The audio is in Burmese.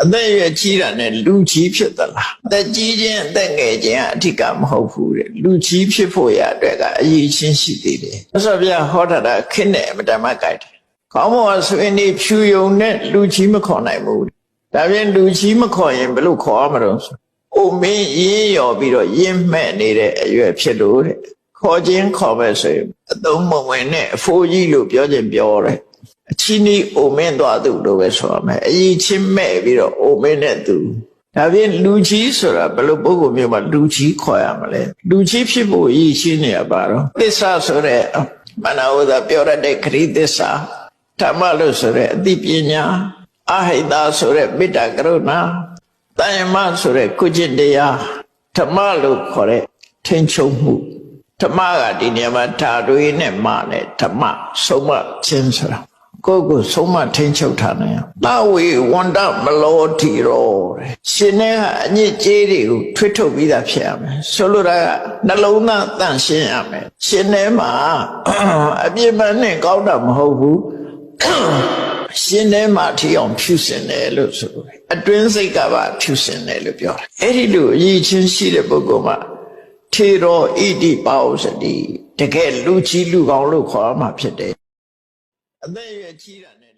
အသက်ရွယ်ကြီးတာနဲ့လူကြီးဖြစ်သလားအသက်ကြီးခြင်းအသက်ငယ်ခြင်းအထီးကမဟုတ်ဘူးတဲ့လူကြီးဖြစ်ဖို့ရအတွက်ကအရေးချင်းရှိသေးတယ်။ဆိုပြဟောတာခင်းနဲ့မတမကြိုက်တယ်။ခေါင်းပေါ်ဆွေးနေဖြူယုံနဲ့လူကြီးမခေါ်နိုင်ဘူး။ဒါပြင်လူကြီးမခေါ်ရင်ဘယ်လိုခေါ်ရမလို့ဆို။အိုမင်းရင်းရော်ပြီးတော့ရင်းမဲ့နေတဲ့အရွယ်ဖြစ်လို့တဲ့။ခေါ်ခြင်းခေါ်မဲ့ဆိုရင်အသုံးမဝင်နဲ့အဖိုးကြီးလို့ပြောခြင်းပြောတယ်။အချီးနီးအိုမင်းသွားသူလို့ပဲဆိုရမယ်။အရေးချင်းမဲ့ပြီးတော့အိုမင်းနဲ့သူဒါဖြင့်လူကြီးဆိုတာဘယ်လိုပုဂ္ဂိုလ်မျိုးမှလူကြီးခေါ်ရမလဲလူကြီးဖြစ်ဖို့ရည်ရှိနေရပါတော့သစ္စာဆိုတဲ့မနာဝဒပြောရတဲ့ခရီးသစ္စာဓမ္မလို့ဆိုတဲ့အသိပညာအဟိတဆိုတဲ့မေတ္တာကရုဏာတယမဆိုတဲ့ကုကျင့်တရားဓမ္မလို့ခေါ်တဲ့ထိန်ချုပ်မှုဓမ္မကဒီနေရာမှာဓာတွေနဲ့မနဲ့ဓမ္မဆုံးမခြင်းဆိုတာကိုယ်ကိုဆုံးမထိန်ချုပ်ထားနိုင်တာဝေဝန္တမလောတိရောရှင်နဲ့ကအညစ်အကြေးတွေကိုထွေးထုတ်ပြီးသားဖြစ်ရမယ်ဆိုလိုတာကနှလုံးသားတန့်ရှင်းရမယ်ရှင်ထဲမှာအပြစ်မှန်နဲ့ကောင်းတာမဟုတ်ဘူးရှင်ထဲမှာထီအောင်ဖြူစင်တယ်လို့ဆိုတယ်အတွင်းစိတ်ကပါဖြူစင်တယ်လို့ပြောတယ်အဲ့ဒီလိုအရေးချင်းရှိတဲ့ပုဂ္ဂိုလ်မှာထေရောဣတိပါဥစတိတကယ်လူကြီးလူကောင်းလို့ခေါ်မှာဖြစ်တယ်အသက်ရွယ်ကြီးတာနဲ့